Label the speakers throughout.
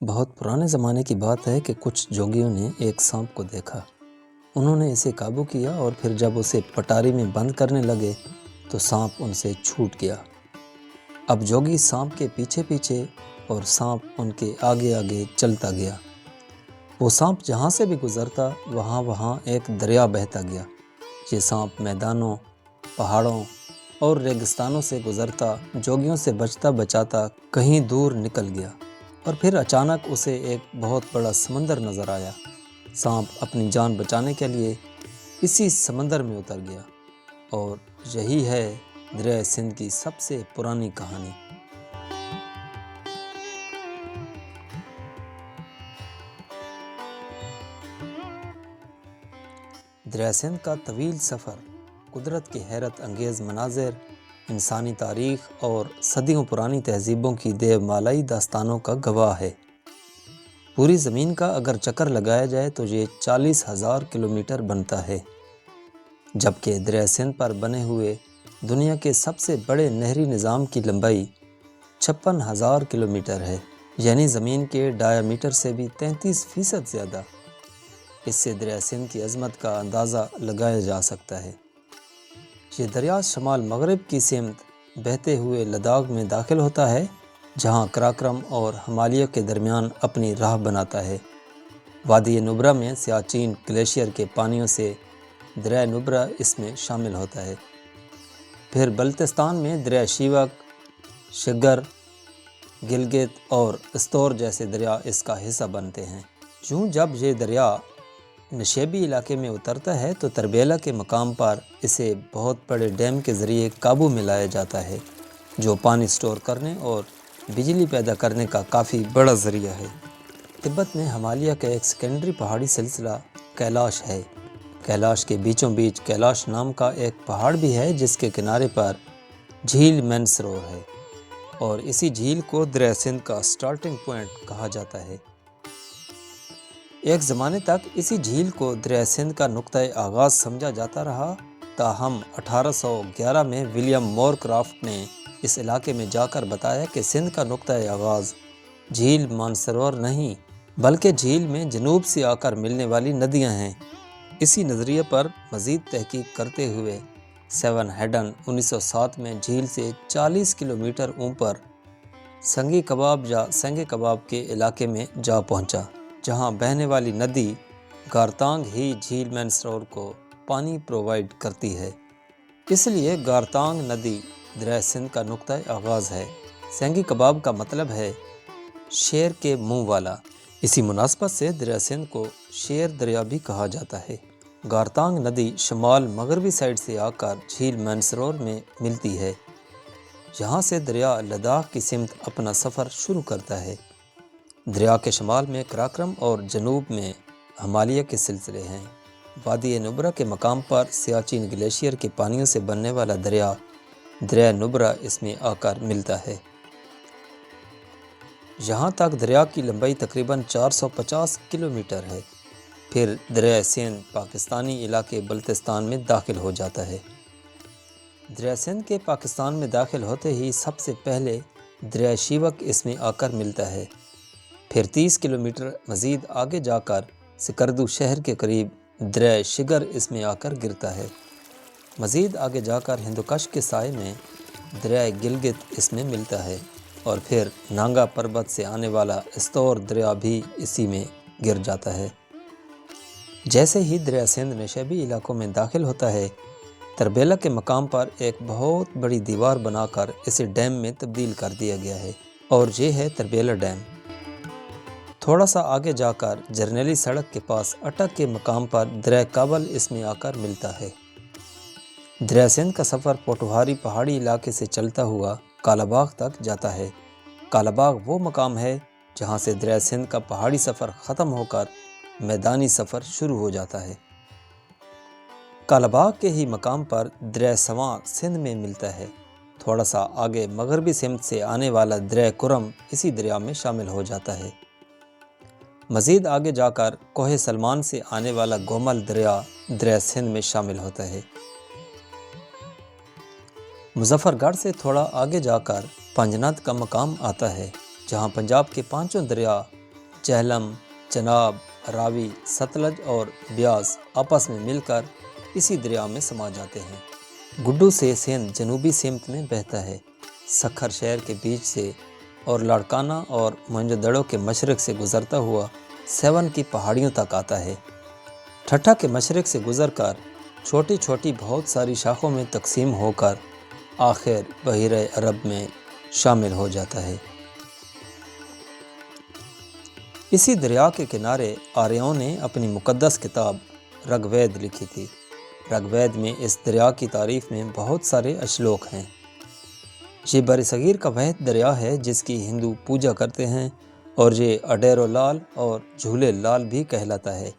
Speaker 1: بہت پرانے زمانے کی بات ہے کہ کچھ جوگیوں نے ایک سانپ کو دیکھا۔ انہوں نے اسے قابو کیا اور پھر جب اسے پٹاری میں بند کرنے لگے تو سانپ ان سے چھوٹ گیا۔ اب جوگی سانپ کے پیچھے پیچھے اور سانپ ان کے آگے آگے چلتا گیا۔ وہ سانپ جہاں سے بھی گزرتا وہاں ایک دریا بہتا گیا۔ یہ سانپ میدانوں، پہاڑوں اور ریگستانوں سے گزرتا جوگیوں سے بچتا بچاتا کہیں دور نکل گیا اور پھر اچانک اسے ایک بہت بڑا سمندر نظر آیا۔ سانپ اپنی جان بچانے کے لیے اسی سمندر میں اتر گیا اور یہی ہے دریائے سندھ کی سب سے پرانی کہانی۔ دریائے سندھ کا طویل سفر قدرت کے حیرت انگیز مناظر، انسانی تاریخ اور صدیوں پرانی تہذیبوں کی دیو مالائی داستانوں کا گواہ ہے۔ پوری زمین کا اگر چکر لگایا جائے تو یہ 40,000 کلومیٹر بنتا ہے، جبکہ دریائے سندھ پر بنے ہوئے دنیا کے سب سے بڑے نہری نظام کی لمبائی 56,000 کلومیٹر ہے، یعنی زمین کے ڈایامیٹر سے بھی 33% زیادہ۔ اس سے دریائے سندھ کی عظمت کا اندازہ لگایا جا سکتا ہے۔ یہ دریا شمال مغرب کی سمت بہتے ہوئے لداخ میں داخل ہوتا ہے، جہاں قراقرم اور ہمالیہ کے درمیان اپنی راہ بناتا ہے۔ وادی نبرا میں سیاچین گلیشیئر کے پانیوں سے دریائے نبرا اس میں شامل ہوتا ہے۔ پھر بلتستان میں دریائے شیوک، شگر، گلگت اور استور جیسے دریا اس کا حصہ بنتے ہیں۔ جب یہ دریا نشیبی علاقے میں اترتا ہے تو تربیلا کے مقام پر اسے بہت بڑے ڈیم کے ذریعے قابو میں لایا جاتا ہے، جو پانی سٹور کرنے اور بجلی پیدا کرنے کا کافی بڑا ذریعہ ہے۔ تبت میں ہمالیہ کا ایک سیکنڈری پہاڑی سلسلہ کیلاش ہے۔ کیلاش کے بیچوں بیچ کیلاش نام کا ایک پہاڑ بھی ہے، جس کے کنارے پر جھیل مینسروور ہے اور اسی جھیل کو دریائے سندھ کا سٹارٹنگ پوائنٹ کہا جاتا ہے۔ ایک زمانے تک اسی جھیل کو دریائے سندھ کا نقطۂ آغاز سمجھا جاتا رہا، تاہم 1811 میں ولیم مور کرافٹ نے اس علاقے میں جا کر بتایا کہ سندھ کا نقطۂ آغاز جھیل مانسروور نہیں بلکہ جھیل میں جنوب سے آ کر ملنے والی ندیاں ہیں۔ اسی نظریے پر مزید تحقیق کرتے ہوئے سیون ہیڈن 1907 میں جھیل سے 40 کلومیٹر اوپر سنگی کباب یا سنگے کباب کے علاقے میں جا پہنچا، جہاں بہنے والی ندی گارتانگ ہی جھیل مینسروور کو پانی پرووائیڈ کرتی ہے۔ اس لیے گارتانگ ندی دریائے سندھ کا نقطۂ آغاز ہے۔ سنگی کباب کا مطلب ہے شیر کے منہ والا۔ اسی مناسبت سے دریائے سندھ کو شیر دریا بھی کہا جاتا ہے۔ گارتانگ ندی شمال مغربی سائڈ سے آ کر جھیل مینسروور میں ملتی ہے۔ یہاں سے دریا لداخ کی سمت اپنا سفر شروع کرتا ہے۔ دریا کے شمال میں قراقرم اور جنوب میں ہمالیہ کے سلسلے ہیں۔ وادی نبرا کے مقام پر سیاچین گلیشیئر کے پانیوں سے بننے والا دریا دریائے نبرا اس میں آ کر ملتا ہے۔ یہاں تک دریا کی لمبائی تقریباً 450 کلومیٹر ہے۔ پھر دریائے سندھ پاکستانی علاقے بلتستان میں داخل ہو جاتا ہے۔ دریائے سندھ کے پاکستان میں داخل ہوتے ہی سب سے پہلے دریائے شیوک اس میں آ کر ملتا ہے۔ پھر 30 کلومیٹر مزید آگے جا کر سکردو شہر کے قریب دریائے شگر اس میں آ کر گرتا ہے۔ مزید آگے جا کر ہندوکش کے سائے میں دریائے گلگت اس میں ملتا ہے اور پھر نانگا پربت سے آنے والا استور دریا بھی اسی میں گر جاتا ہے۔ جیسے ہی دریائے سندھ نشیبی علاقوں میں داخل ہوتا ہے، تربیلا کے مقام پر ایک بہت بڑی دیوار بنا کر اسے ڈیم میں تبدیل کر دیا گیا ہے اور یہ ہے تربیلا ڈیم۔ تھوڑا سا آگے جا کر جرنیلی سڑک کے پاس اٹک کے مقام پر دریائے کابل اس میں آ کر ملتا ہے۔ دریائے سندھ کا سفر پوٹوہاری پہاڑی علاقے سے چلتا ہوا کالا باغ تک جاتا ہے۔ کالا باغ وہ مقام ہے جہاں سے دریائے سندھ کا پہاڑی سفر ختم ہو کر میدانی سفر شروع ہو جاتا ہے۔ کالا باغ کے ہی مقام پر دریائے سواں سندھ میں ملتا ہے۔ تھوڑا سا آگے مغربی سمت سے آنے والا دریائے کرم اسی دریا میں شامل ہو جاتا ہے۔ مزید آگے جا کر کوہ سلمان سے آنے والا گومل دریا دریائے سندھ میں شامل ہوتا ہے۔ مظفر گڑھ سے تھوڑا آگے جا کر پنجنت کا مقام آتا ہے، جہاں پنجاب کے پانچوں دریا جہلم، چناب، راوی، ستلج اور بیاس آپس میں مل کر اسی دریا میں سما جاتے ہیں۔ گڈو سے سندھ جنوبی سمت میں بہتا ہے، سکھر شہر کے بیچ سے اور لاڑکانہ اور موہنجو دڑو کے مشرق سے گزرتا ہوا سیون کی پہاڑیوں تک آتا ہے۔ ٹھٹھہ کے مشرق سے گزر کر چھوٹی چھوٹی بہت ساری شاخوں میں تقسیم ہو کر آخر بحیرہ عرب میں شامل ہو جاتا ہے۔ اسی دریا کے کنارے آریاؤں نے اپنی مقدس کتاب رگ وید لکھی تھی۔ رگ وید میں اس دریا کی تعریف میں بہت سارے اشلوک ہیں۔ یہ بر صغیر کا واحد دریا ہے جس کی ہندو پوجا کرتے ہیں اور یہ اڈیرو لال اور جھولے لال بھی کہلاتا ہے۔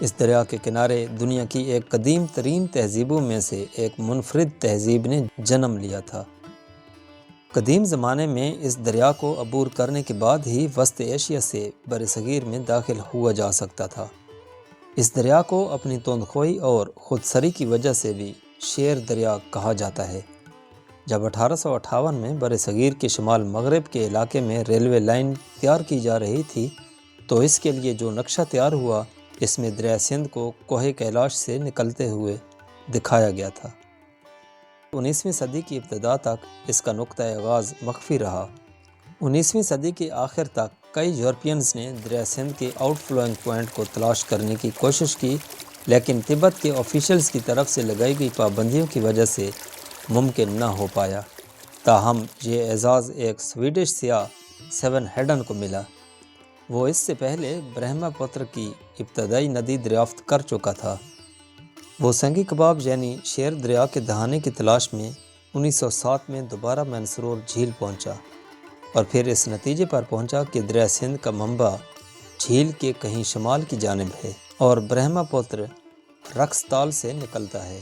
Speaker 1: اس دریا کے کنارے دنیا کی ایک قدیم ترین تہذیبوں میں سے ایک منفرد تہذیب نے جنم لیا تھا۔ قدیم زمانے میں اس دریا کو عبور کرنے کے بعد ہی وسط ایشیا سے بر صغیر میں داخل ہوا جا سکتا تھا۔ اس دریا کو اپنی توندخوئی اور خود سری کی وجہ سے بھی شیر دریا کہا جاتا ہے۔ جب 1858 میں بر صغیر کے شمال مغرب کے علاقے میں ریلوے لائن تیار کی جا رہی تھی تو اس کے لیے جو نقشہ تیار ہوا اس میں دریا سندھ کو کوہ کیلاش سے نکلتے ہوئے دکھایا گیا تھا۔ 19ویں صدی کی ابتدا تک اس کا نقطہ آغاز مخفی رہا۔ 19ویں صدی کے آخر تک کئی یورپینز نے دریا سندھ کے آؤٹ فلوئنگ پوائنٹ کو تلاش کرنے کی کوشش کی، لیکن تبت کے آفیشلز کی طرف سے لگائی گئی پابندیوں کی وجہ سے ممکن نہ ہو پایا۔ تاہم یہ اعزاز ایک سویڈش سیاح سیون ہیڈن کو ملا۔ وہ اس سے پہلے برہما پتر کی ابتدائی ندی دریافت کر چکا تھا۔ وہ سنگی کباب یعنی شیر دریا کے دہانے کی تلاش میں 1907 میں دوبارہ منسرور جھیل پہنچا اور پھر اس نتیجے پر پہنچا کہ دریا سندھ کا منبع جھیل کے کہیں شمال کی جانب ہے اور برہما پتر رقص تال سے نکلتا ہے۔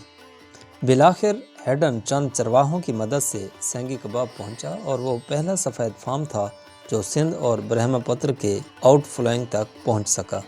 Speaker 1: بالآخر ہیڈن چند چرواہوں کی مدد سے سنگی کباب پہنچا اور وہ پہلا سفید فام تھا جو سندھ اور برہما پتر کے آؤٹ فلوئنگ تک پہنچ سکا۔